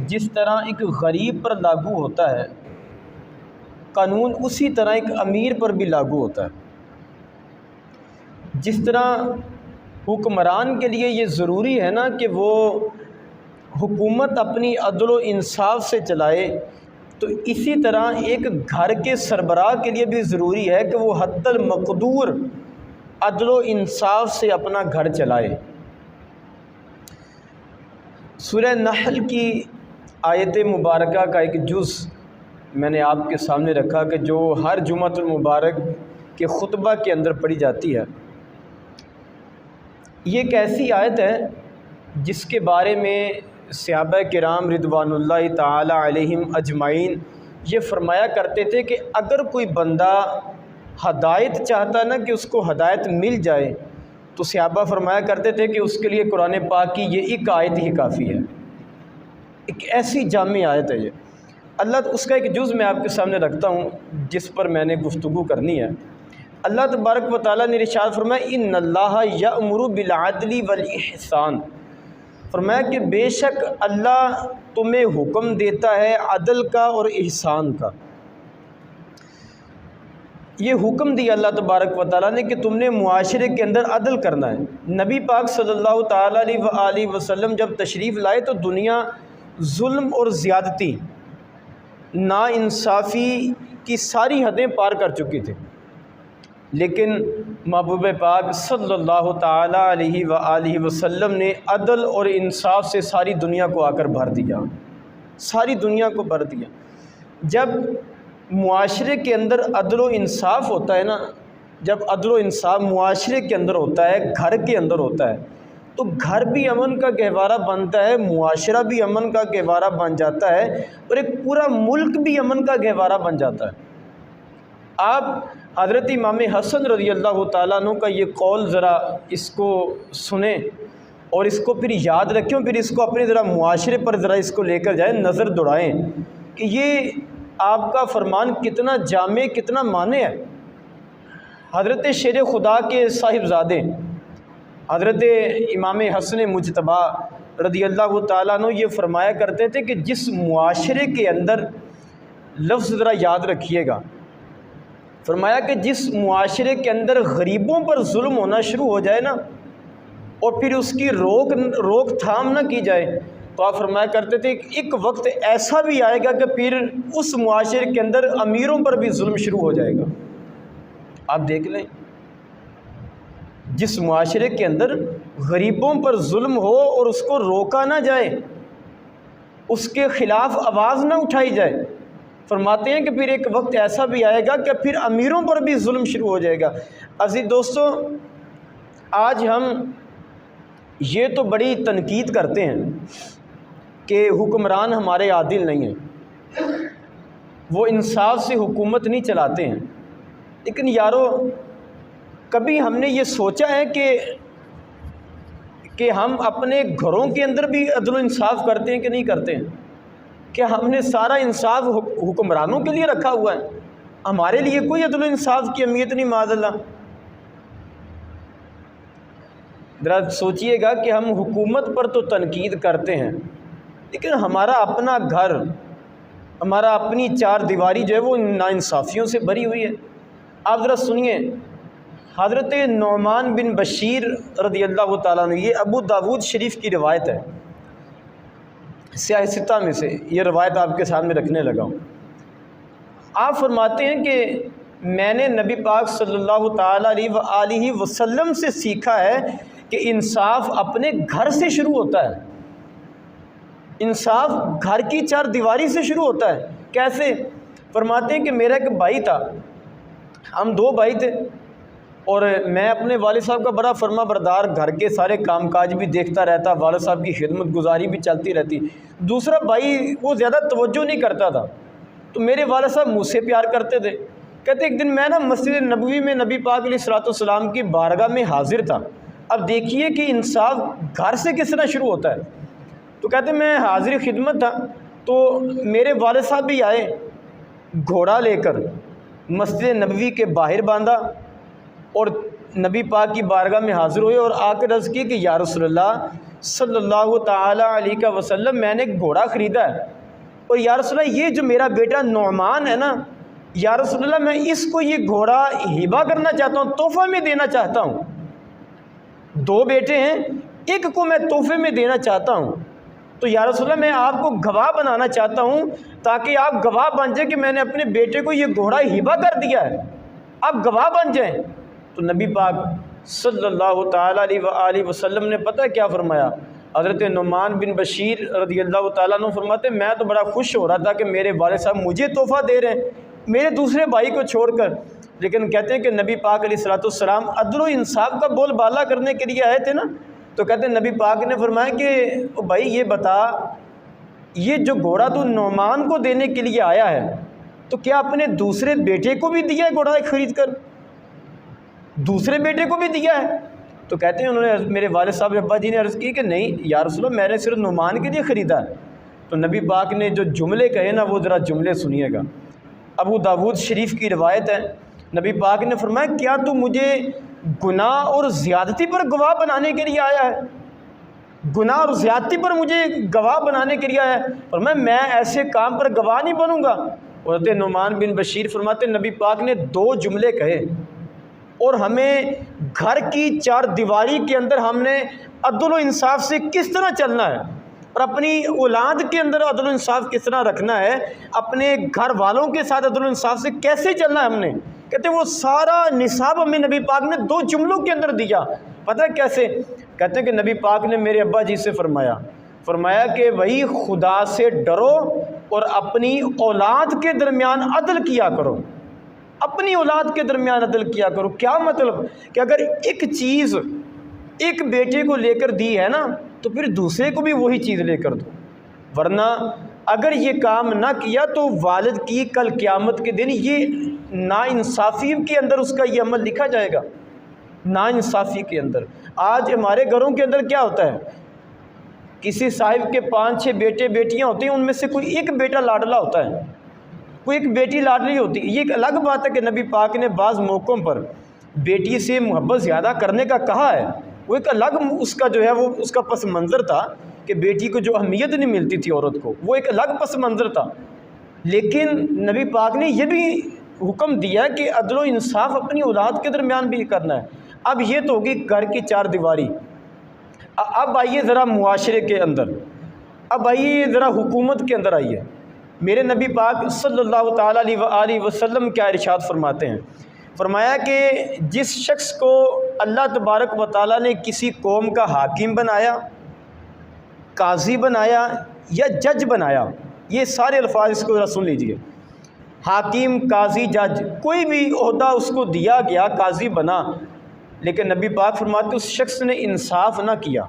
جس طرح ایک غریب پر لاگو ہوتا ہے قانون، اسی طرح ایک امیر پر بھی لاگو ہوتا ہے۔ جس طرح حکمران کے لیے یہ ضروری ہے نا کہ وہ حکومت اپنی عدل و انصاف سے چلائے، تو اسی طرح ایک گھر کے سربراہ کے لیے بھی ضروری ہے کہ وہ حد المقدور عدل و انصاف سے اپنا گھر چلائے۔ سورہ نحل کی آیت مبارکہ کا ایک جز میں نے آپ کے سامنے رکھا کہ جو ہر جمعۃ المبارک کے خطبہ کے اندر پڑھی جاتی ہے۔ یہ ایک ایسی آیت ہے جس کے بارے میں صحابہ کرام رضوان اللہ تعالی علیہم اجمعین یہ فرمایا کرتے تھے کہ اگر کوئی بندہ ہدایت چاہتا نا کہ اس کو ہدایت مل جائے، تو صحابہ فرمایا کرتے تھے کہ اس کے لیے قرآن پاک کی یہ ایک آیت ہی کافی ہے۔ ایک ایسی جامع آیت ہے یہ اللہ، اس کا ایک جز میں آپ کے سامنے رکھتا ہوں جس پر میں نے گفتگو کرنی ہے۔ اللہ تبارک و تعالیٰ نے ارشاد فرمایا ان اللہ یأمر بالعدل والاحسان، فرمایا کہ بے شک اللہ تمہیں حکم دیتا ہے عدل کا اور احسان کا۔ یہ حکم دیا اللہ تبارک و تعالیٰ نے کہ تم نے معاشرے کے اندر عدل کرنا ہے۔ نبی پاک صلی اللہ تعالیٰ علیہ وآلہ وسلم جب تشریف لائے تو دنیا ظلم اور زیادتی، ناانصافی کی ساری حدیں پار کر چکی تھی، لیکن محبوب پاک صلی اللہ تعالیٰ علیہ وآلہ وسلم نے عدل اور انصاف سے ساری دنیا کو آ کر بھر دیا، ساری دنیا کو بھر دیا۔ جب معاشرے کے اندر عدل و انصاف ہوتا ہے نا، جب عدل و انصاف معاشرے کے اندر ہوتا ہے، گھر کے اندر ہوتا ہے، تو گھر بھی امن کا گہوارہ بنتا ہے، معاشرہ بھی امن کا گہوارہ بن جاتا ہے، اور ایک پورا ملک بھی امن کا گہوارہ بن جاتا ہے۔ آپ حضرت امام حسن رضی اللہ تعالیٰ عنہ کا یہ قول ذرا اس کو سنیں اور اس کو پھر یاد رکھیں، پھر اس کو اپنے ذرا معاشرے پر ذرا اس کو لے کر جائیں، نظر دوڑائیں کہ یہ آپ کا فرمان کتنا جامع، کتنا مانع ہے۔ حضرت شیر خدا کے صاحبزادے حضرت امام حسن مجتبی رضی اللہ تعالیٰ عنہ یہ فرمایا کرتے تھے کہ جس معاشرے کے اندر، لفظ ذرا یاد رکھیے گا، فرمایا کہ جس معاشرے کے اندر غریبوں پر ظلم ہونا شروع ہو جائے نا، اور پھر اس کی روک تھام نہ کی جائے، تو آپ فرمایا کرتے تھے کہ ایک وقت ایسا بھی آئے گا کہ پھر اس معاشرے کے اندر امیروں پر بھی ظلم شروع ہو جائے گا۔ آپ دیکھ لیں، جس معاشرے کے اندر غریبوں پر ظلم ہو اور اس کو روکا نہ جائے، اس کے خلاف آواز نہ اٹھائی جائے، فرماتے ہیں کہ پھر ایک وقت ایسا بھی آئے گا کہ پھر امیروں پر بھی ظلم شروع ہو جائے گا۔ عزیز دوستو، آج ہم یہ تو بڑی تنقید کرتے ہیں کہ حکمران ہمارے عادل نہیں ہیں، وہ انصاف سے حکومت نہیں چلاتے ہیں، لیکن یارو کبھی ہم نے یہ سوچا ہے کہ ہم اپنے گھروں کے اندر بھی عدل و انصاف کرتے ہیں کہ نہیں کرتے ہیں؟ کہ ہم نے سارا انصاف حکمرانوں کے لیے رکھا ہوا ہے، ہمارے لیے کوئی عدل و انصاف کی اہمیت نہیں؟ معاذ اللہ۔ ذرا سوچئے گا کہ ہم حکومت پر تو تنقید کرتے ہیں، لیکن ہمارا اپنا گھر، ہمارا اپنی چار دیواری جو ہے وہ ناانصافیوں سے بھری ہوئی ہے۔ آپ ذرا سنیے، حضرت نعمان بن بشیر رضی اللہ تعالیٰ عنہ، یہ ابو داود شریف کی روایت ہے، سیاہ ستہ میں سے یہ روایت آپ کے سامنے رکھنے لگا ہوں۔ آپ فرماتے ہیں کہ میں نے نبی پاک صلی اللہ تعالیٰ علیہ وآلہ وسلم سے سیکھا ہے کہ انصاف اپنے گھر سے شروع ہوتا ہے، انصاف گھر کی چار دیواری سے شروع ہوتا ہے۔ کیسے؟ فرماتے ہیں کہ میرا ایک بھائی تھا، ہم دو بھائی تھے، اور میں اپنے والد صاحب کا بڑا فرما بردار، گھر کے سارے کام کاج بھی دیکھتا رہتا، والد صاحب کی خدمت گزاری بھی چلتی رہتی۔ دوسرا بھائی وہ زیادہ توجہ نہیں کرتا تھا، تو میرے والد صاحب مجھ سے پیار کرتے تھے۔ کہتے ایک دن میں نا مسجد نبوی میں نبی پاک علیہ الصلوۃ والسلام کی بارگاہ میں حاضر تھا۔ اب دیکھیے کہ انصاف گھر سے کس طرح شروع ہوتا ہے۔ تو کہتے میں حاضر خدمت تھا، تو میرے والد صاحب بھی آئے، گھوڑا لے کر مسجد نبوی کے باہر باندھا، اور نبی پاک کی بارگاہ میں حاضر ہوئے اور آ کر عرض کی کہ یا رسول اللہ، صلی اللہ تعالیٰ علیہ وسلم میں نے ایک گھوڑا خریدا ہے، اور یا رسول اللہ یہ جو میرا بیٹا نعمان ہے نا، یا رسول اللہ میں اس کو یہ گھوڑا ہبہ کرنا چاہتا ہوں، تحفہ میں دینا چاہتا ہوں۔ 2 بیٹے ہیں، ایک کو میں تحفے میں دینا چاہتا ہوں، تو یا رسول اللہ میں آپ کو گواہ بنانا چاہتا ہوں تاکہ آپ گواہ بن جائیں کہ میں نے اپنے بیٹے کو یہ گھوڑا ہبہ کر دیا ہے، آپ گواہ بن جائیں۔ تو نبی پاک صلی اللہ تعالیٰ علیہ وآلہ وسلم نے پتہ کیا فرمایا؟ حضرت نعمان بن بشیر رضی اللہ تعالیٰ عنہ فرماتے ہیں میں تو بڑا خوش ہو رہا تھا کہ میرے والد صاحب مجھے تحفہ دے رہے ہیں میرے دوسرے بھائی کو چھوڑ کر، لیکن کہتے ہیں کہ نبی پاک علیہ السلام عدل و انصاف کا بول بالا کرنے کے لیے آئے تھے نا، تو کہتے ہیں نبی پاک نے فرمایا کہ بھائی یہ بتا، یہ جو گھوڑا تو نعمان کو دینے کے لیے آیا ہے تو کیا اپنے دوسرے بیٹے کو بھی دیا ہے گھوڑا خرید کر؟ دوسرے بیٹے کو بھی دیا ہے؟ تو کہتے ہیں انہوں نے میرے والد صاحب ابا جی نے عرض کی کہ نہیں یا رسول اللہ میں نے صرف نعمان کے لیے خریدا ہے۔ تو نبی پاک نے جو جملے کہے نا وہ ذرا جملے سنیے گا۔ ابو داود شریف کی روایت ہے، نبی پاک نے فرمایا کیا تو مجھے گناہ اور زیادتی پر گواہ بنانے کے لیے آیا ہے؟ گناہ اور زیادتی پر مجھے گواہ بنانے کے لیے آیا ہے؟ فرمایا میں ایسے کام پر گواہ نہیں بنوں گا۔ حضرت نعمان بن بشیر فرماتے نبی پاک نے 2 جملے کہے، اور ہمیں گھر کی 4 دیواری کے اندر ہم نے عدل و انصاف سے کس طرح چلنا ہے، اور اپنی اولاد کے اندر عدل و انصاف کس طرح رکھنا ہے، اپنے گھر والوں کے ساتھ عدل و انصاف سے کیسے چلنا ہے ہم نے، کہتے ہیں وہ سارا نصاب ہمیں نبی پاک نے 2 جملوں کے اندر دیا۔ پتہ ہے کیسے؟ کہتے ہیں کہ نبی پاک نے میرے ابا جی سے فرمایا کہ وہی خدا سے ڈرو اور اپنی اولاد کے درمیان عدل کیا کرو، اپنی اولاد کے درمیان عدل کیا کرو۔ کیا مطلب کہ اگر ایک چیز ایک بیٹے کو لے کر دی ہے نا تو پھر دوسرے کو بھی وہی چیز لے کر دو، ورنہ اگر یہ کام نہ کیا تو والد کی کل قیامت کے دن یہ ناانصافی کے اندر اس کا یہ عمل لکھا جائے گا، ناانصافی کے اندر۔ آج ہمارے گھروں کے اندر کیا ہوتا ہے، کسی صاحب کے 5-6 بیٹے بیٹیاں ہوتی ہیں، ان میں سے کوئی ایک بیٹا لاڈلا ہوتا ہے، کوئی ایک بیٹی لاڈلی ہوتی ہے۔ یہ ایک الگ بات ہے کہ نبی پاک نے بعض موقعوں پر بیٹی سے محبت زیادہ کرنے کا کہا ہے، وہ ایک الگ اس کا جو ہے وہ اس کا پس منظر تھا کہ بیٹی کو جو اہمیت نہیں ملتی تھی عورت کو، وہ ایک الگ پس منظر تھا۔ لیکن نبی پاک نے یہ بھی حکم دیا کہ عدل و انصاف اپنی اولاد کے درمیان بھی کرنا ہے۔ اب یہ تو ہوگی گھر کی 4 دیواری، اب آئیے ذرا معاشرے کے اندر، اب آئیے ذرا حکومت کے اندر آئیے۔ میرے نبی پاک صلی اللہ تعالیٰ علیہ وآلہ وسلم کیا ارشاد فرماتے ہیں؟ فرمایا کہ جس شخص کو اللہ تبارک و تعالیٰ نے کسی قوم کا حاکم بنایا، قاضی بنایا یا جج بنایا، یہ سارے الفاظ اس کو ذرا سن لیجئے، حاکم، قاضی، جج، کوئی بھی عہدہ اس کو دیا گیا، قاضی بنا، لیکن نبی پاک فرماتے اس شخص نے انصاف نہ کیا،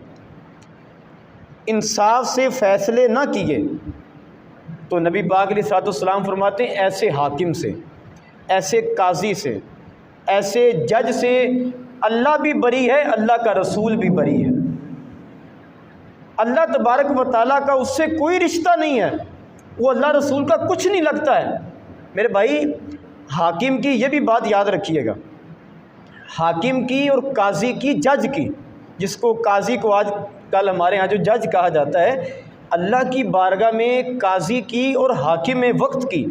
انصاف سے فیصلے نہ کیے، تو نبی پاک علیہ السلام فرماتے ہیں ایسے حاکم سے، ایسے قاضی سے، ایسے جج سے اللہ بھی بری ہے، اللہ کا رسول بھی بری ہے۔ اللہ تبارک و تعالیٰ کا اس سے کوئی رشتہ نہیں ہے، وہ اللہ رسول کا کچھ نہیں لگتا ہے۔ میرے بھائی حاکم کی یہ بھی بات یاد رکھیے گا، حاکم کی اور قاضی کی، جج کی، جس کو قاضی کو آج کل ہمارے ہاں جو جج کہا جاتا ہے، اللہ کی بارگاہ میں قاضی کی اور حاکم وقت کی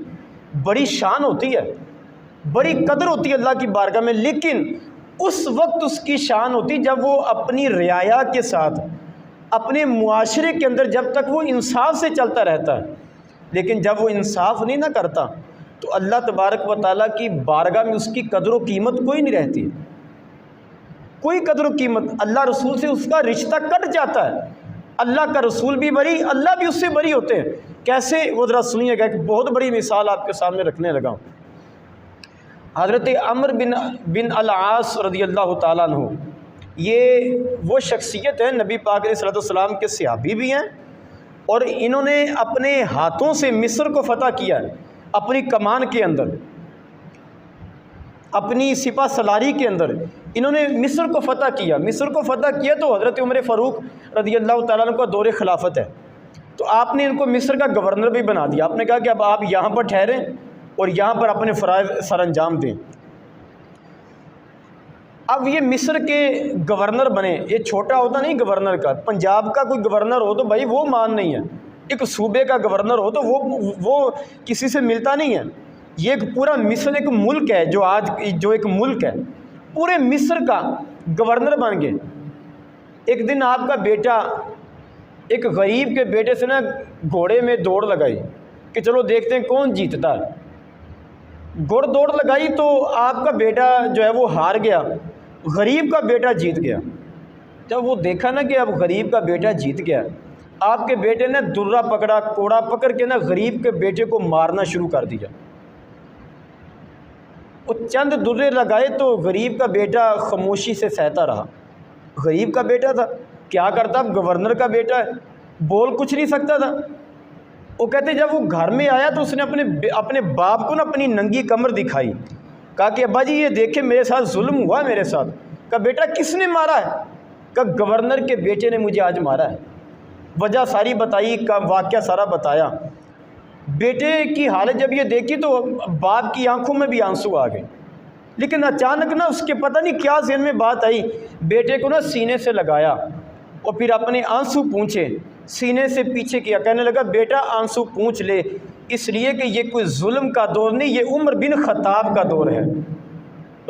بڑی شان ہوتی ہے، بڑی قدر ہوتی ہے اللہ کی بارگاہ میں، لیکن اس وقت اس کی شان ہوتی جب وہ اپنی رعایا کے ساتھ اپنے معاشرے کے اندر جب تک وہ انصاف سے چلتا رہتا ہے، لیکن جب وہ انصاف نہیں نہ کرتا تو اللہ تبارک و تعالیٰ کی بارگاہ میں اس کی قدر و قیمت کوئی نہیں رہتی، کوئی قدر و قیمت، اللہ رسول سے اس کا رشتہ کٹ جاتا ہے، اللہ کا رسول بھی بری، اللہ بھی اس سے بری ہوتے ہیں۔ کیسے؟ وہ ذرا سنیے گا، ایک بہت بڑی مثال آپ کے سامنے رکھنے لگا ہوں۔ حضرت عمر بن العاص رضی اللہ تعالیٰ عنہ، یہ وہ شخصیت ہے، نبی پاک علیہ السلام کے صحابی بھی ہیں، اور انہوں نے اپنے ہاتھوں سے مصر کو فتح کیا ہے، اپنی کمان کے اندر، اپنی سپہ سلاری کے اندر انہوں نے مصر کو فتح کیا۔ مصر کو فتح کیا تو حضرت عمر فاروق رضی اللہ تعالیٰ عنہ کا دور خلافت ہے، تو آپ نے ان کو مصر کا گورنر بھی بنا دیا۔ آپ نے کہا کہ اب آپ یہاں پر ٹھہریں اور یہاں پر اپنے فرائض سر انجام دیں۔ اب یہ مصر کے گورنر بنے، یہ چھوٹا ہوتا نہیں گورنر کا، پنجاب کا کوئی گورنر ہو تو بھائی وہ مان نہیں ہے، ایک صوبے کا گورنر ہو تو وہ کسی سے ملتا نہیں ہے، یہ ایک پورا مصر ایک ملک ہے، جو ایک ملک ہے، پورے مصر کا گورنر بن گئے۔ ایک دن آپ کا بیٹا ایک غریب کے بیٹے سے نا گھوڑے میں دوڑ لگائی کہ چلو دیکھتے ہیں کون جیتتا ہے، دوڑ لگائی تو آپ کا بیٹا جو ہے وہ ہار گیا، غریب کا بیٹا جیت گیا۔ جب وہ دیکھا نا کہ اب غریب کا بیٹا جیت گیا، آپ کے بیٹے نے درہ پکڑا، کوڑا پکڑ کے نا غریب کے بیٹے کو مارنا شروع کر دیا۔ وہ چند درے لگائے تو غریب کا بیٹا خاموشی سے سہتا رہا۔ غریب کا بیٹا تھا، کیا کرتا، اب گورنر کا بیٹا ہے، بول کچھ نہیں سکتا تھا۔ وہ کہتے جب وہ گھر میں آیا تو اس نے اپنے باپ کو نا اپنی ننگی کمر دکھائی، کہا کہ ابا جی یہ دیکھیں میرے ساتھ ظلم ہوا ہے میرے ساتھ۔ کہا بیٹا کس نے مارا ہے؟ کہا گورنر کے بیٹے نے مجھے آج مارا ہے۔ وجہ ساری بتائی، کا واقعہ سارا بتایا۔ بیٹے کی حالت جب یہ دیکھی تو باپ کی آنکھوں میں بھی آنسو آ گئے، لیکن اچانک نا اس کے پتہ نہیں کیا ذہن میں بات آئی، بیٹے کو نا سینے سے لگایا اور پھر اپنے آنسو پونچھے، سینے سے پیچھے کیا، کہنے لگا بیٹا آنسو پونچھ لے، اس لیے کہ یہ کوئی ظلم کا دور نہیں، یہ عمر بن خطاب کا دور ہے،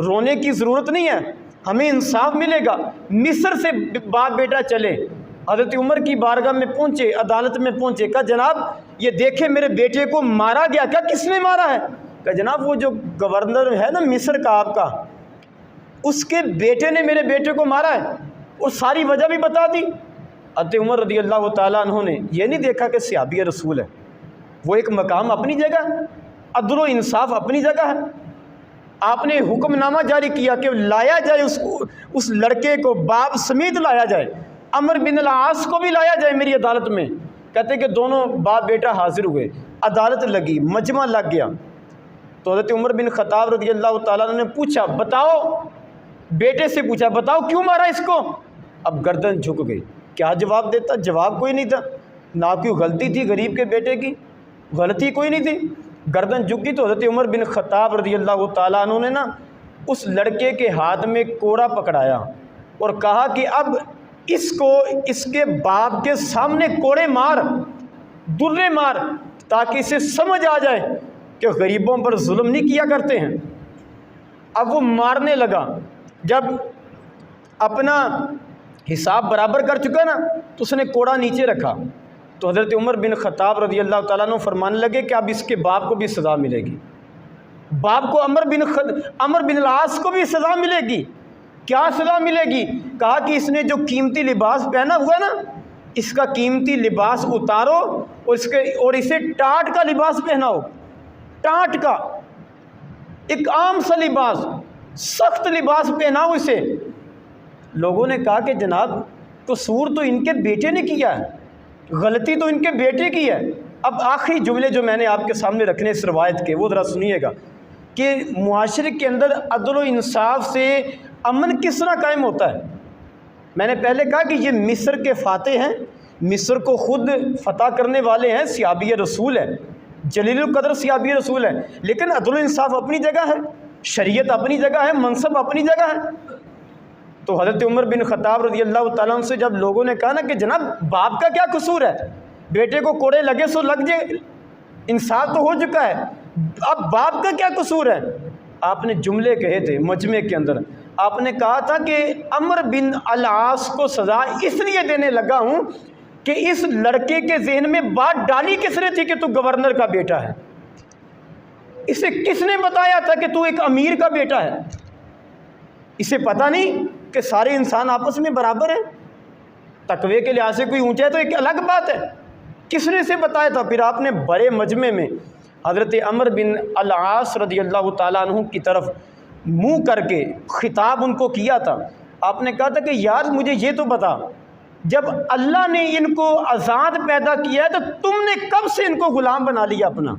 رونے کی ضرورت نہیں ہے، ہمیں انصاف ملے گا۔ مصر سے باپ بیٹا چلے، حضرت عمر کی بارگاہ میں پہنچے، عدالت میں پہنچے، کہا جناب یہ دیکھیں میرے بیٹے کو مارا گیا۔ کہا کس نے مارا ہے؟ کہا جناب وہ جو گورنر ہے نا مصر کا آپ کا، اس کے بیٹے نے میرے بیٹے کو مارا ہے، اور ساری وجہ بھی بتا دی۔ حضرت عمر رضی اللہ تعالیٰ عنہ نے یہ نہیں دیکھا کہ صحابی رسول ہے، وہ ایک مقام اپنی جگہ ہے، عدل و انصاف اپنی جگہ ہے۔ آپ نے حکم نامہ جاری کیا کہ لایا جائے اس لڑکے کو، باپ سمیت لایا جائے، عمر بن العاص کو بھی لایا جائے میری عدالت میں۔ کہتے کہ دونوں باپ بیٹا حاضر ہوئے، عدالت لگی، مجمع لگ گیا۔ تو حضرت عمر بن خطاب رضی اللہ تعالیٰ عنہ نے پوچھا، بتاؤ، بیٹے سے پوچھا بتاؤ کیوں مارا اس کو؟ اب گردن جھک گئی، کیا جواب دیتا؟ جواب کوئی نہیں تھا، نہ کوئی غلطی تھی غریب کے بیٹے کی، غلطی کوئی نہیں تھی، گردن جھک گئی۔ تو حضرت عمر بن خطاب رضی اللہ تعالیٰ عنہ نے نا اس لڑکے کے ہاتھ میں کوڑا پکڑایا اور کہا کہ اب اس کو اس کے باپ کے سامنے کوڑے مار، درے مار، تاکہ اسے سمجھ آ جائے کہ غریبوں پر ظلم نہیں کیا کرتے ہیں۔ اب وہ مارنے لگا، جب اپنا حساب برابر کر چکا نا تو اس نے کوڑا نیچے رکھا، تو حضرت عمر بن خطاب رضی اللہ تعالیٰ عنہ فرمانے لگے کہ اب اس کے باپ کو بھی سزا ملے گی، باپ کو عمر بن العاص کو بھی سزا ملے گی۔ کیا سزا ملے گی؟ کہا کہ اس نے جو قیمتی لباس پہنا ہوا نا، اس کا قیمتی لباس اتارو اور اسے ٹاٹ کا لباس پہناؤ، ٹاٹ کا ایک عام سا لباس، سخت لباس پہناؤ اسے۔ لوگوں نے کہا کہ جناب قصور تو ان کے بیٹے نے کیا ہے، غلطی تو ان کے بیٹے کی ہے۔ اب آخری جملے جو میں نے آپ کے سامنے رکھنے اس روایت کے، وہ ذرا سنیے گا کہ معاشرے کے اندر عدل و انصاف سے امن کس طرح قائم ہوتا ہے۔ میں نے پہلے کہا کہ یہ مصر کے فاتح ہیں، مصر کو خود فتح کرنے والے ہیں، صحابی رسول ہیں، جلیل القدر صحابی رسول ہیں، لیکن عدل و انصاف اپنی جگہ ہے، شریعت اپنی جگہ ہے، منصب اپنی جگہ ہے۔ تو حضرت عمر بن خطاب رضی اللہ تعالیٰ عنہ سے جب لوگوں نے کہا نا کہ جناب باپ کا کیا قصور ہے، بیٹے کو کوڑے لگے سو لگ جائے، انصاف تو ہو چکا ہے، اب باپ کا کیا قصور ہے؟ آپ نے جملے کہے تھے مجمع کے اندر، آپ نے کہا تھا کہ عمر بن العاص کو سزا اس لیے دینے لگا ہوں کہ اس لڑکے کے ذہن میں بات ڈالی کس نے تھی کہ تو گورنر کا بیٹا ہے، اسے کس نے بتایا تھا کہ تو ایک امیر کا بیٹا ہے؟ اسے پتہ نہیں کہ سارے انسان آپس میں برابر ہیں، تقوی کے لحاظ سے کوئی اونچا ہے تو ایک الگ بات ہے، کس نے اسے بتایا تھا؟ پھر آپ نے بڑے مجمع میں حضرت عمر بن العاص رضی اللہ تعالیٰ عنہ کی طرف منہ کر کے خطاب ان کو کیا تھا۔ آپ نے کہا تھا کہ یار مجھے یہ تو بتا، جب اللہ نے ان کو آزاد پیدا کیا ہے تو تم نے کب سے ان کو غلام بنا لیا اپنا؟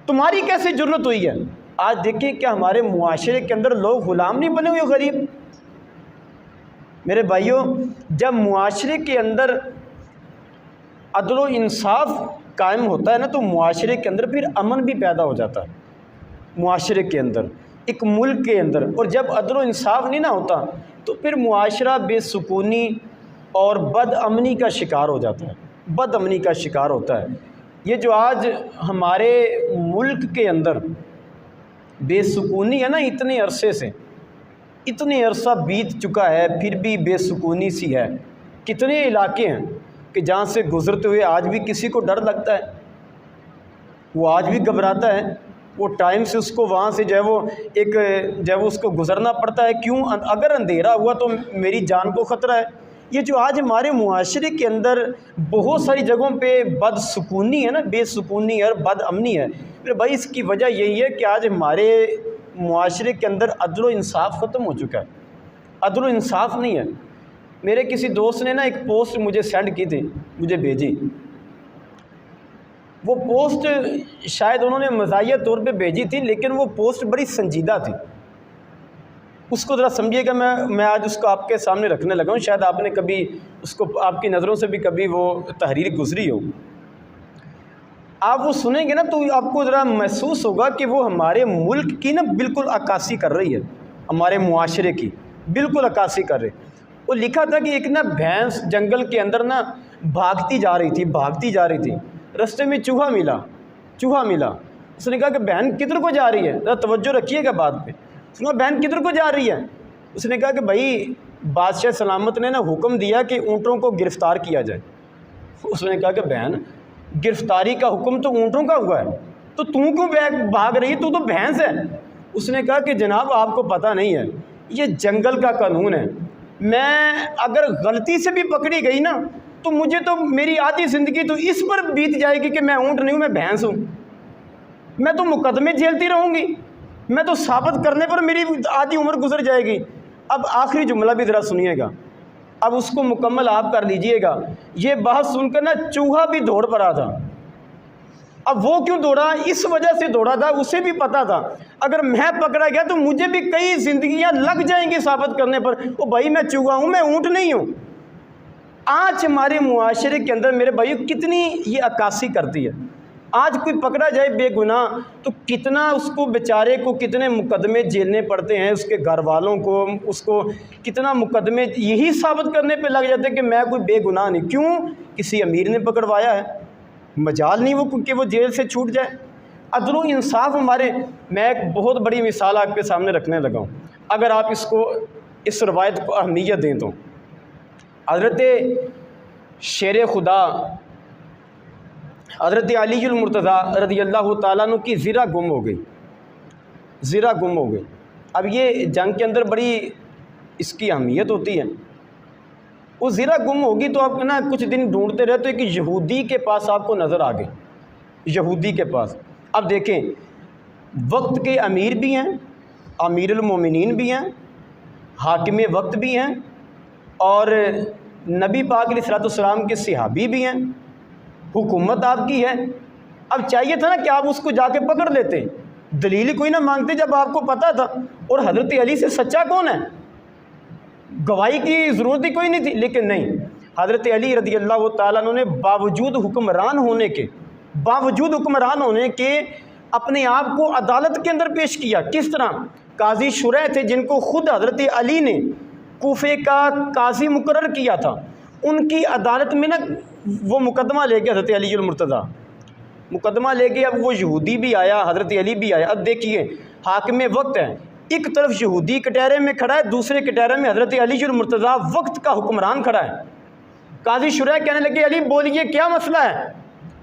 تمہاری کیسے جرت ہوئی ہے؟ آج دیکھیں کہ ہمارے معاشرے کے اندر لوگ غلام نہیں بنے ہوئے، غریب۔ میرے بھائیوں، جب معاشرے کے اندر عدل و انصاف قائم ہوتا ہے نا تو معاشرے کے اندر پھر امن بھی پیدا ہو جاتا ہے۔ معاشرے کے اندر ایک ملک کے اندر، اور جب عدل و انصاف نہیں نہ ہوتا تو پھر معاشرہ بے سکونی اور بد امنی کا شکار ہو جاتا ہے، بد امنی کا شکار ہوتا ہے۔ یہ جو آج ہمارے ملک کے اندر بے سکونی ہے نا، اتنے عرصے سے، اتنے عرصہ بیت چکا ہے پھر بھی بے سکونی سی ہے۔ کتنے علاقے ہیں کہ جہاں سے گزرتے ہوئے آج بھی کسی کو ڈر لگتا ہے، وہ آج بھی گھبراتا ہے، وہ ٹائم سے اس کو وہاں سے جو ہے وہ ایک جو ہے وہ اس کو گزرنا پڑتا ہے۔ کیوں؟ اگر اندھیرا ہوا تو میری جان کو خطرہ ہے۔ یہ جو آج ہمارے معاشرے کے اندر بہت ساری جگہوں پہ بد سکونی ہے نا، بے سکونی اور بد امنی ہے، پھر بھائی اس کی وجہ یہی ہے کہ آج ہمارے معاشرے کے اندر عدل و انصاف ختم ہو چکا ہے، عدل و انصاف نہیں ہے۔ میرے کسی دوست نے نا ایک پوسٹ مجھے سینڈ کی تھی، مجھے بھیجی۔ وہ پوسٹ شاید انہوں نے مزاحیہ طور پہ بھیجی تھی، لیکن وہ پوسٹ بڑی سنجیدہ تھی۔ اس کو ذرا سمجھیے گا، میں آج اس کو آپ کے سامنے رکھنے لگا ہوں، شاید آپ نے کبھی اس کو، آپ کی نظروں سے بھی کبھی وہ تحریر گزری ہو۔ آپ وہ سنیں گے نا تو آپ کو ذرا محسوس ہوگا کہ وہ ہمارے ملک کی نا بالکل عکاسی کر رہی ہے، ہمارے معاشرے کی بالکل عکاسی کر رہی۔ وہ لکھا تھا کہ ایک نا بھینس جنگل کے اندر نا بھاگتی جا رہی تھی، رستے میں چوہا ملا۔ اس نے کہا کہ بہن کدھر کو جا رہی ہے، ذرا توجہ رکھیے گا بات پہ۔ اس نے کہا بہن کدھر کو جا رہی ہے؟ اس نے کہا کہ بھائی بادشاہ سلامت نے نا حکم دیا کہ اونٹوں کو گرفتار کیا جائے۔ اس نے کہا کہ بہن گرفتاری کا حکم تو اونٹوں کا ہوا ہے، تو کیوں بھاگ رہی ہے، تو بھینس ہے۔ اس نے کہا کہ جناب آپ کو پتہ نہیں ہے، یہ جنگل کا قانون ہے، میں اگر غلطی سے بھی پکڑی گئی نا تو مجھے تو میری آدھی زندگی تو اس پر بیت جائے گی کہ میں اونٹ نہیں ہوں، میں بھینس ہوں، میں تو مقدمے جھیلتی رہوں گی، میں تو ثابت کرنے پر میری آدھی عمر گزر جائے گی۔ اب آخری جملہ بھی ذرا سنیے گا، اب اس کو مکمل آپ کر لیجئے گا۔ یہ بات سن کر نا چوہا بھی دوڑ پڑا تھا۔ اب وہ کیوں دوڑا؟ اس وجہ سے دوڑا تھا، اسے بھی پتا تھا اگر میں پکڑا گیا تو مجھے بھی کئی زندگیاں لگ جائیں گی ثابت کرنے پر، او بھائی میں چوہا ہوں، میں اونٹ نہیں ہوں۔ آج ہمارے معاشرے کے اندر میرے بھائیو کتنی یہ عکاسی کرتی ہے۔ آج کوئی پکڑا جائے بے گناہ تو کتنا اس کو بیچارے کو کتنے مقدمے جھیلنے پڑتے ہیں، اس کے گھر والوں کو، اس کو کتنا مقدمے یہی ثابت کرنے پہ لگ جاتے ہیں کہ میں کوئی بے گناہ نہیں۔ کیوں؟ کسی امیر نے پکڑوایا ہے، مجال نہیں وہ کہ وہ جیل سے چھوٹ جائے۔ عدل و انصاف ہمارے، میں ایک بہت بڑی مثال آپ کے سامنے رکھنے لگا ہوں، اگر آپ اس روایت کو اہمیت دیں تو۔ حضرت شیر خدا حضرت علی المرتضیٰ رضی اللہ تعالیٰ عنہ کی زرہ گم ہو گئی۔ اب یہ جنگ کے اندر بڑی اس کی اہمیت ہوتی ہے۔ وہ زرہ گم ہوگی تو آپ نا کچھ دن ڈھونڈتے رہے تو ایک یہودی کے پاس آپ کو نظر آ گئی، یہودی کے پاس۔ اب دیکھیں وقت کے امیر بھی ہیں، امیر المومنین بھی ہیں، حاکم وقت بھی ہیں، اور نبی پاک علیہ الصلوۃ والسلام کے صحابی بھی ہیں، حکومت آپ کی ہے۔ اب چاہیے تھا نا کہ آپ اس کو جا کے پکڑ لیتے، دلیل کوئی نہ مانگتے جب آپ کو پتہ تھا۔ اور حضرت علی سے سچا کون ہے؟ گواہی کی ضرورت ہی کوئی نہیں تھی، لیکن نہیں، حضرت علی رضی اللہ تعالیٰ عنہ نے باوجود حکمران ہونے کے اپنے آپ کو عدالت کے اندر پیش کیا۔ کس طرح؟ قاضی شریح تھے جن کو خود حضرت علی نے کوفے کا قاضی مقرر کیا تھا، ان کی عدالت میں نا وہ مقدمہ لے کے حضرت علی المرتضیٰ مقدمہ لے کے، اب وہ یہودی بھی آیا، حضرت علی بھی آیا۔ اب دیکھیے حاکم وقت ہے، ایک طرف یہودی کٹہرے میں کھڑا ہے، دوسرے کٹہرے میں حضرت علی المرتضیٰ وقت کا حکمران کھڑا ہے۔ قاضی شریح کہنے لگے علی بولیے کیا مسئلہ ہے؟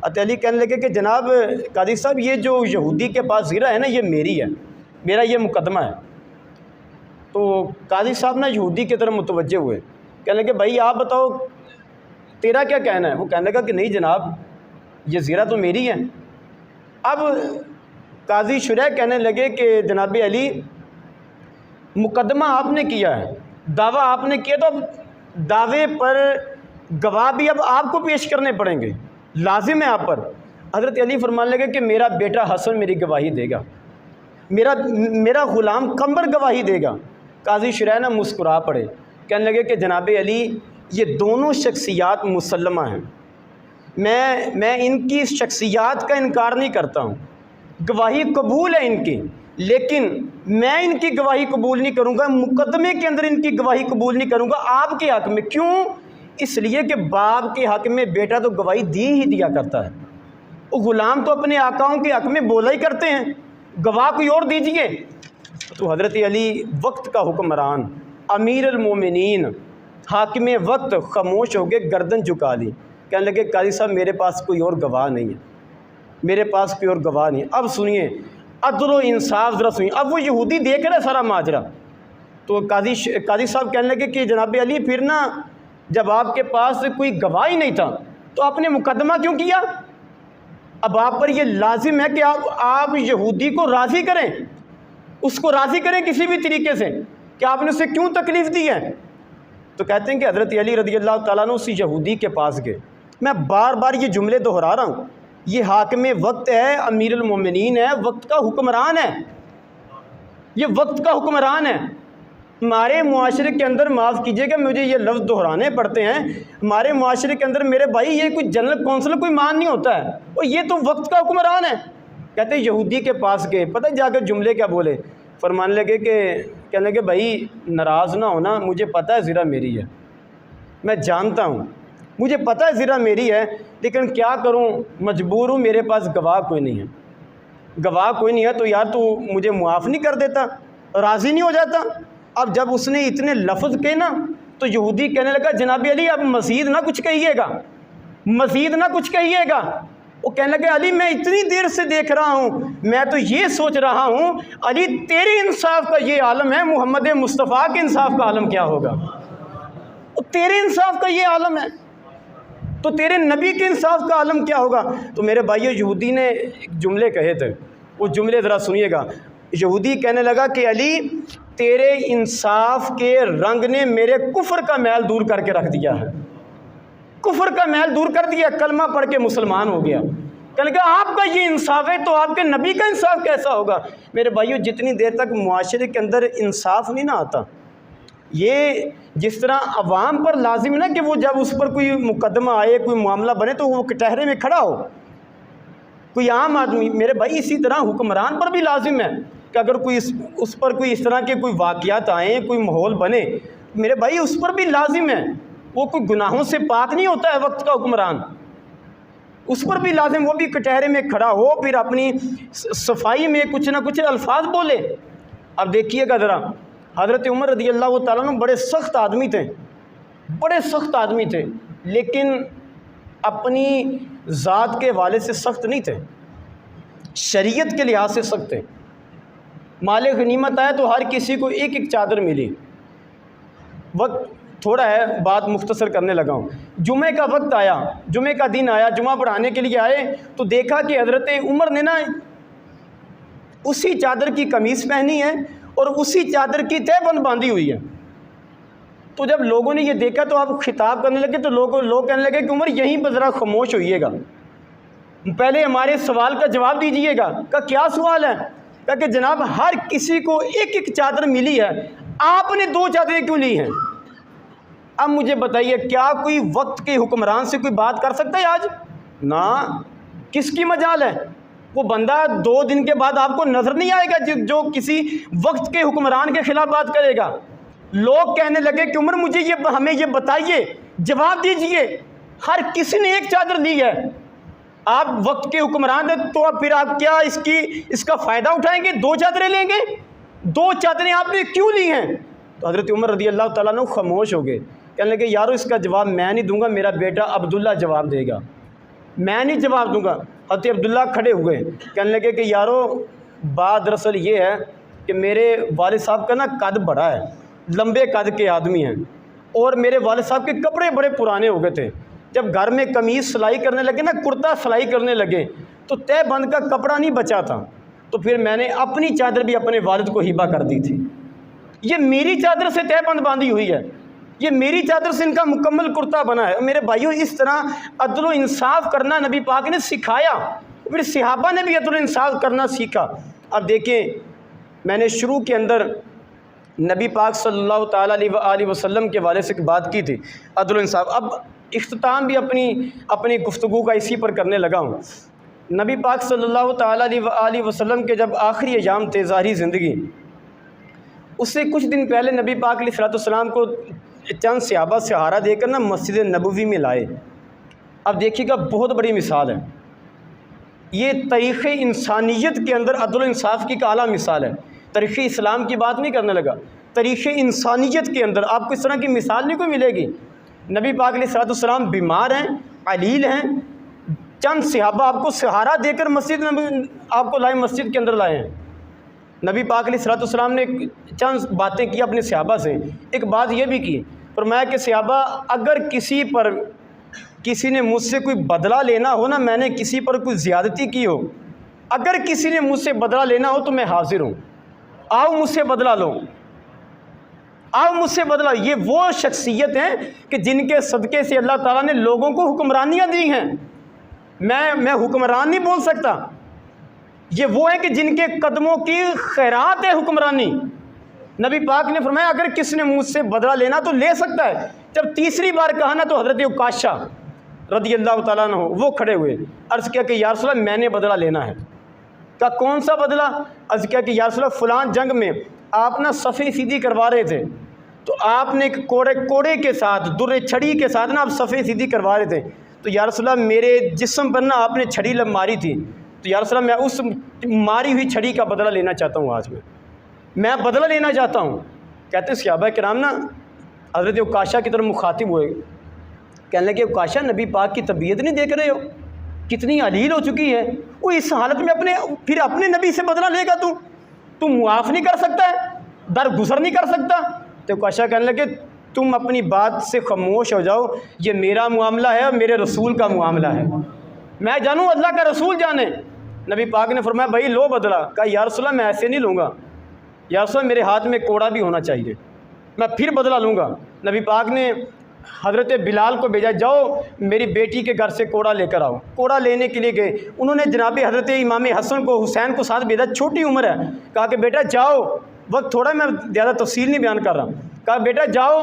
حضرت علی کہنے لگے کہ جناب قاضی صاحب یہ جو یہودی کے پاس زرہ ہے نا یہ میری ہے، میرا یہ مقدمہ ہے۔ تو قاضی صاحب نا یہودی کی طرف متوجہ ہوئے، کہنے لگے بھائی آپ بتاؤ تیرا کیا کہنا ہے؟ وہ کہنے لگا کہ نہیں جناب یہ زرہ تو میری ہے۔ اب قاضی شریح کہنے لگے کہ جناب علی مقدمہ آپ نے کیا ہے، دعویٰ آپ نے کیا، تو اب دعوے پر گواہ بھی اب آپ کو پیش کرنے پڑیں گے، لازم ہے آپ پر۔ حضرت علی فرمانے لگے کہ میرا بیٹا حسن میری گواہی دے گا، میرا غلام قمر گواہی دے گا۔ قاضی شریح نہ مسکرا پڑے، کہنے لگے کہ جناب علی یہ دونوں شخصیات مسلمہ ہیں، میں ان کی شخصیات کا انکار نہیں کرتا ہوں، گواہی قبول ہے ان کی، لیکن میں ان کی گواہی قبول نہیں کروں گا، مقدمے کے اندر ان کی گواہی قبول نہیں کروں گا آپ کے حق میں۔ کیوں؟ اس لیے کہ باپ کے حق میں بیٹا تو گواہی ہی دیا کرتا ہے، وہ غلام تو اپنے آقاؤں کے حق میں بولا ہی کرتے ہیں، گواہ کوئی اور دیجئے۔ تو حضرت علی وقت کا حکمران، امیر المومنین، حاکم وقت، خاموش ہو گئے، گردن جھکا لی، کہنے لگے قاضی صاحب میرے پاس کوئی اور گواہ نہیں ہے، میرے پاس کوئی اور گواہ نہیں ہے۔ اب سنیے عدل و انصاف ذرا سنیے۔ اب وہ یہودی دیکھ رہا سارا ماجرا، تو قاضی صاحب کہنے لگے کہ جناب علی پھر نا جب آپ کے پاس کوئی گواہ ہی نہیں تھا تو آپ نے مقدمہ کیوں کیا؟ اب آپ پر یہ لازم ہے کہ آپ یہودی کو راضی کریں، اس کو راضی کریں کسی بھی طریقے سے، کہ آپ نے اسے کیوں تکلیف دی ہے؟ تو کہتے ہیں کہ حضرت علی رضی اللہ تعالیٰ عنہ اسی یہودی کے پاس گئے۔ میں بار بار یہ جملے دہرا رہا ہوں، یہ حاکم وقت ہے، امیر المومنین ہے، وقت کا حکمران ہے، یہ وقت کا حکمران ہے۔ ہمارے معاشرے کے اندر، معاف کیجئے کہ مجھے یہ لفظ دہرانے پڑتے ہیں، ہمارے معاشرے کے اندر میرے بھائی یہ کوئی جنرل کونسل کوئی مان نہیں ہوتا ہے، اور یہ تو وقت کا حکمران ہے۔ کہتے ہیں یہودی کے پاس گئے، پتہ جا کر جملے کیا بولے، فرمانے لگے کہ کہنے لگے بھائی ناراض نہ ہونا، مجھے پتہ ہے زرہ میری ہے، میں جانتا ہوں، مجھے پتہ ہے زرہ میری ہے، لیکن کیا کروں، مجبور ہوں، میرے پاس گواہ کوئی نہیں ہے، گواہ کوئی نہیں ہے، تو یار تو مجھے معاف نہیں کر دیتا، راضی نہیں ہو جاتا؟ اب جب اس نے اتنے لفظ کہے نا تو یہودی کہنے لگا جناب علی اب مزید نہ کچھ کہیے گا، مزید نہ کچھ کہیے گا۔ وہ کہنے لگے علی میں اتنی دیر سے دیکھ رہا ہوں، میں تو یہ سوچ رہا ہوں علی تیری انصاف کا یہ عالم ہے، محمد مصطفیٰ کے انصاف کا عالم کیا ہوگا؟ تیرے انصاف کا یہ عالم ہے تو تیرے نبی کے انصاف کا عالم کیا ہوگا؟ تو میرے بھائیو یہودی نے جملے کہے تھے، وہ جملے ذرا سنیے گا۔ یہودی کہنے لگا کہ علی تیرے انصاف کے رنگ نے میرے کفر کا میل دور کر کے رکھ دیا ہے، کفر کا میل دور کر دیا، کلمہ پڑھ کے مسلمان ہو گیا۔ کہنے لگا آپ کا یہ انصاف ہے تو آپ کے نبی کا انصاف کیسا ہوگا؟ میرے بھائیو جتنی دیر تک معاشرے کے اندر انصاف نہیں نہ آتا، یہ جس طرح عوام پر لازم نا کہ وہ جب اس پر کوئی مقدمہ آئے، کوئی معاملہ بنے تو وہ کٹہرے میں کھڑا ہو، کوئی عام آدمی، میرے بھائی اسی طرح حکمران پر بھی لازم ہے کہ اگر کوئی اس پر کوئی اس طرح کے کوئی واقعات آئیں، کوئی ماحول بنے، میرے بھائی اس پر بھی لازم ہے، وہ کوئی گناہوں سے پاک نہیں ہوتا ہے وقت کا حکمران، اس پر بھی لازم وہ بھی کٹہرے میں کھڑا ہو، پھر اپنی صفائی میں کچھ نہ کچھ الفاظ بولے۔ اب دیکھیے گا ذرا، حضرت عمر رضی اللہ تعالیٰ عنہ بڑے سخت آدمی تھے، بڑے سخت آدمی تھے، لیکن اپنی ذات کے والے سے سخت نہیں تھے، شریعت کے لحاظ سے سخت تھے۔ مال غنیمت آیا تو ہر کسی کو ایک ایک چادر ملی۔ وقت تھوڑا ہے، بات مختصر کرنے لگا ہوں۔ جمعہ کا وقت آیا، جمعہ کا دن آیا، جمعہ پڑھانے کے لیے آئے تو دیکھا کہ حضرت عمر نے نا اسی چادر کی قمیص پہنی ہے اور اسی چادر کی تہہ بند باندھی ہوئی ہے۔ تو جب لوگوں نے یہ دیکھا تو آپ خطاب کرنے لگے تو لوگ کہنے لگے کہ عمر یہیں پر ذرا خاموش ہوئیے گا، پہلے ہمارے سوال کا جواب دیجئے گا۔ کہا کیا سوال ہے؟ کہا کہ جناب ہر کسی کو ایک ایک چادر ملی ہے، آپ نے 2 چادریں کیوں لی ہیں؟ اب مجھے بتائیے کیا کوئی وقت کے حکمران سے کوئی بات کر سکتا ہے آج؟ نہ، کس کی مجال ہے؟ وہ بندہ 2 دن کے بعد آپ کو نظر نہیں آئے گا جو کسی وقت کے حکمران کے خلاف بات کرے گا۔ لوگ کہنے لگے کہ عمر مجھے ہمیں یہ بتائیے، جواب دیجئے، ہر کسی نے ایک چادر لی ہے، آپ وقت کے حکمران ہیں تو پھر آپ کیا اس کا فائدہ اٹھائیں گے؟ 2 چادریں لیں گے؟ 2 چادریں آپ نے کیوں لی ہیں؟ تو حضرت عمر رضی اللہ تعالیٰ عنہ خاموش ہو گئے، کہنے لگے یارو اس کا جواب میں نہیں دوں گا، میرا بیٹا عبداللہ جواب دے گا، میں نہیں جواب دوں گا۔ حضرت عبداللہ کھڑے ہوئے، کہنے لگے کہ یارو بات دراصل یہ ہے کہ میرے والد صاحب کا نا قد بڑا ہے، لمبے قد کے آدمی ہیں، اور میرے والد صاحب کے کپڑے بڑے پرانے ہو گئے تھے، جب گھر میں قمیص سلائی کرنے لگے نا، کرتا سلائی کرنے لگے تو تہہ بند کا کپڑا نہیں بچا تھا، تو پھر میں نے اپنی چادر بھی اپنے والد کو ہبہ کر دی تھی۔ یہ میری چادر سے تہہ بند باندھی ہوئی ہے، یہ میری چادر سے ان کا مکمل کرتا بنا ہے۔ میرے بھائیوں اس طرح عدل و انصاف کرنا نبی پاک نے سکھایا، پھر صحابہ نے بھی عدل و انصاف کرنا سیکھا۔ اب دیکھیں میں نے شروع کے اندر نبی پاک صلی اللہ تعالیٰ علیہ وسلم کے والے سے بات کی تھی، عدل و انصاف۔ اب اختتام بھی اپنی گفتگو کا اسی پر کرنے لگا ہوں۔ نبی پاک صلی اللہ تعالیٰ علیہ وآلہ وسلم کے جب آخری ایام تھے ظاہری زندگی، اس سے کچھ دن پہلے نبی پاک علیہ الصلوۃ والسلام کو چند صحابہ سہارا دے کر مسجد نبوی میں لائے۔ اب دیکھیے گا، بہت بڑی مثال ہے یہ، تاریخ انسانیت کے اندر عدل و انصاف کی ایک اعلیٰ مثال ہے۔ تاریخ اسلام کی بات نہیں کرنے لگا، تاریخ انسانیت کے اندر آپ کو اس طرح کی مثال نہیں کوئی ملے گی۔ نبی پاک علیہ الصلوۃ والسلام بیمار ہیں، علیل ہیں، چند صحابہ آپ کو سہارا دے کر مسجد آپ کو لائے، مسجد کے اندر لائے ہیں۔ نبی پاک علیہ الصلوۃ والسلام نے چند باتیں کی اپنے صحابہ سے۔ ایک بات یہ بھی کی، فرمایا کہ صحابہ اگر کسی نے مجھ سے کوئی بدلہ لینا ہو نا، میں نے کسی پر کوئی زیادتی کی ہو، اگر کسی نے مجھ سے بدلہ لینا ہو تو میں حاضر ہوں، آؤ مجھ سے بدلہ لو، آؤ مجھ سے بدلہ۔ یہ وہ شخصیت ہیں کہ جن کے صدقے سے اللہ تعالیٰ نے لوگوں کو حکمرانیاں دی ہیں۔ میں حکمران نہیں بول سکتا، یہ وہ ہیں کہ جن کے قدموں کی خیرات ہے حکمرانی۔ نبی پاک نے فرمایا اگر کسی نے مجھ سے بدلہ لینا تو لے سکتا ہے۔ جب تیسری بار کہا نا تو حضرت عکاشہ رضی اللہ تعالیٰ عنہ وہ کھڑے ہوئے، عرض کیا کہ یا رسول اللہ میں نے بدلہ لینا ہے۔ کہا کون سا بدلہ؟ عرض کیا کہ یا رسول اللہ فلان جنگ میں آپ نا صفیں سیدھی کروا رہے تھے، تو آپ نے ایک کوڑے کے ساتھ، در چھڑی کے ساتھ نا آپ صفیں سیدھی کروا رہے تھے، تو یا رسول اللہ میرے جسم پر نا آپ نے چھڑی ماری تھی، تو یا رسول اللہ میں اس ماری ہوئی چھڑی کا بدلہ لینا چاہتا ہوں، آج میں بدلہ لینا چاہتا ہوں۔ کہتے ہیں صحابہ کرام نا حضرت عکاشہ کی طرف مخاطب ہوئے، کہنے لگے عکاشہ نبی پاک کی طبیعت نہیں دیکھ رہے ہو، کتنی علیل ہو چکی ہے، وہ اس حالت میں پھر اپنے نبی سے بدلہ لے گا، تو معاف نہیں کر سکتا ہے، درگزر نہیں کر سکتا؟ تو عکاشہ کہنے لگے تم اپنی بات سے خاموش ہو جاؤ، یہ میرا معاملہ ہے اور میرے رسول کا معاملہ ہے، میں جانوں اللہ کا رسول جانے۔ نبی پاک نے فرمایا بھائی لو بدلہ۔ کہا یا رسول اللہ میں ایسے نہیں لوں گا، یا رسول اللہ میرے ہاتھ میں کوڑا بھی ہونا چاہیے، میں پھر بدلہ لوں گا۔ نبی پاک نے حضرت بلال کو بھیجا، جاؤ میری بیٹی کے گھر سے کوڑا لے کر آؤ۔ کوڑا لینے کے لیے گئے، انہوں نے جناب حضرت امام حسن کو حسین کو ساتھ بھیجا، چھوٹی عمر ہے، کہا کہ بیٹا جاؤ، وقت تھوڑا میں زیادہ تفصیل نہیں بیان کر رہا، کہا بیٹا جاؤ،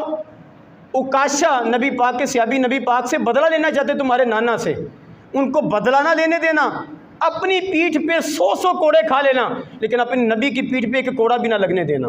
عکاشہ نبی پاک کے صحابی نبی پاک سے بدلہ لینا چاہتے تمہارے نانا سے، ان کو بدلہ نہ لینے دینا، اپنی پیٹھ پہ 100 کوڑے کھا لینا، لیکن اپنے نبی کی پیٹھ پہ ایک کوڑا بھی نہ لگنے دینا،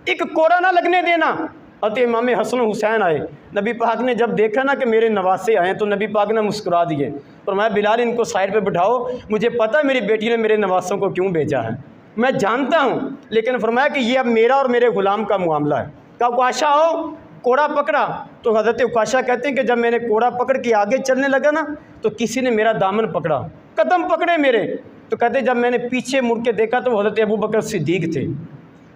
ایک کوڑا نہ لگنے دینا۔ حضرت امام حسن حسین آئے، نبی پاک نے جب دیکھا نا کہ میرے نواسے آئے تو نبی پاک نے مسکرا دیے، فرمایا بلال ان کو سائڈ پہ بٹھاؤ، مجھے پتہ ہے میری بیٹی نے میرے نواسوں کو کیوں بھیجا ہے، میں جانتا ہوں، لیکن فرمایا کہ یہ اب میرا اور میرے غلام کا معاملہ ہے۔ کہا عکاشہ آؤ، کوڑا پکڑا، تو حضرت عکاشہ کہتے ہیں کہ جب میں نے کوڑا پکڑ کے آگے چلنے لگا نا تو کسی نے میرا دامن پکڑا، قدم پکڑے میرے، تو کہتے ہیں جب میں نے پیچھے مڑ کے دیکھا تو حضرت ابو بکر صدیق تھے۔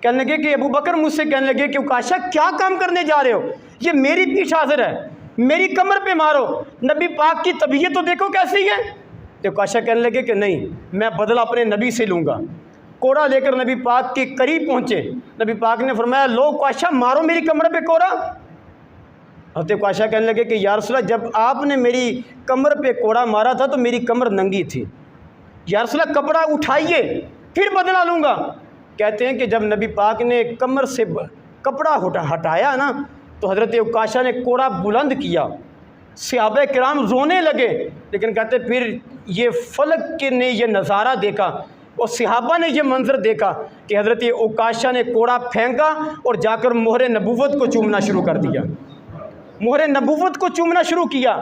کہنے لگے کہ ابو بکر مجھ سے کہنے لگے کہ عکاشہ کیا کام کرنے جا رہے ہو، یہ میری پیٹھ حاضر ہے، میری کمر پہ مارو، نبی پاک کی طبیعت تو دیکھو کیسی ہے۔ تو عکاشہ کہنے لگے کہ نہیں، میں بدلہ اپنے نبی سے لوں گا۔ کوڑا لے کر نبی پاک کے قریب پہنچے، نبی پاک نے فرمایا لو عکاشہ مارو میری کمر پہ کوڑا۔ حضرت عکاشہ کہنے لگے کہ یا رسول اللہ جب آپ نے میری کمر پہ کوڑا مارا تھا تو میری کمر ننگی تھی، یا رسول اللہ کپڑا اٹھائیے پھر بدلہ لوں گا۔ کہتے ہیں کہ جب نبی پاک نے کمر سے کپڑا ہٹایا نا تو حضرت عکاشہ نے کوڑا بلند کیا، صحابہ کرام رونے لگے، لیکن کہتے پھر یہ فلک نے یہ نظارہ دیکھا اور صحابہ نے یہ منظر دیکھا کہ حضرت عکاشہ نے کوڑا پھینکا اور جا کر مہر نبوت کو چومنا شروع کر دیا، مہر نبوت کو چومنا شروع کیا۔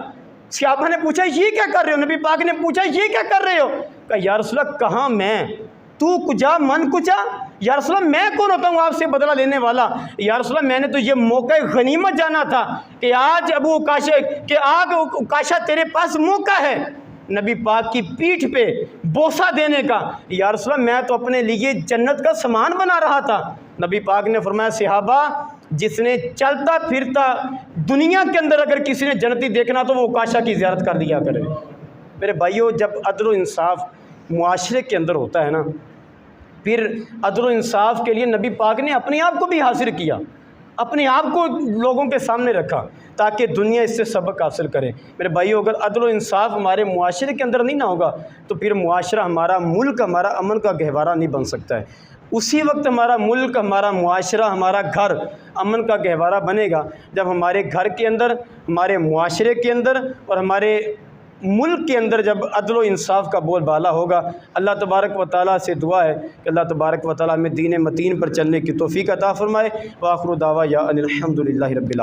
صحابہ نے پوچھا یہ کیا کر رہے ہو، نبی پاک نے پوچھا یہ کیا کر رہے ہو، کہا یا رسول اللہ کہاں میں، تو کجا من کجا، یا رسول اللہ میں کون ہوتا ہوں آپ سے بدلہ لینے والا، یا رسول اللہ میں نے تو یہ موقع غنیمت جانا تھا کہ آج ابو عکاشہ کہ آج عکاشہ تیرے پاس موقع ہے نبی پاک کی پیٹھ پہ بوسہ دینے کا، یا رسول اللہ میں تو اپنے لیے جنت کا سامان بنا رہا تھا۔ نبی پاک نے فرمایا صحابہ جس نے چلتا پھرتا دنیا کے اندر اگر کسی نے جنتی دیکھنا تو وہ عکاشہ کی زیارت کر دیا کرے۔ میرے بھائیوں جب عدل و انصاف معاشرے کے اندر ہوتا ہے نا، پھر عدل و انصاف کے لیے نبی پاک نے اپنے آپ کو بھی حاضر کیا، اپنے آپ کو لوگوں کے سامنے رکھا تاکہ دنیا اس سے سبق حاصل کرے۔ میرے بھائیو اگر عدل و انصاف ہمارے معاشرے کے اندر نہیں نہ ہوگا تو پھر معاشرہ ہمارا ملک ہمارا امن کا گہوارہ نہیں بن سکتا ہے۔ اسی وقت ہمارا ملک ہمارا معاشرہ ہمارا گھر امن کا گہوارہ بنے گا جب ہمارے گھر کے اندر، ہمارے معاشرے کے اندر اور ہمارے ملک کے اندر جب عدل و انصاف کا بول بالا ہوگا، اللہ تبارک و تعالیٰ سے دعا ہے کہ اللہ تبارک و تعالیٰ ہمیں دین متین پر چلنے کی توفیق عطا فرمائے۔ وآخر دعوانا ان الحمد للہ رب العالمین۔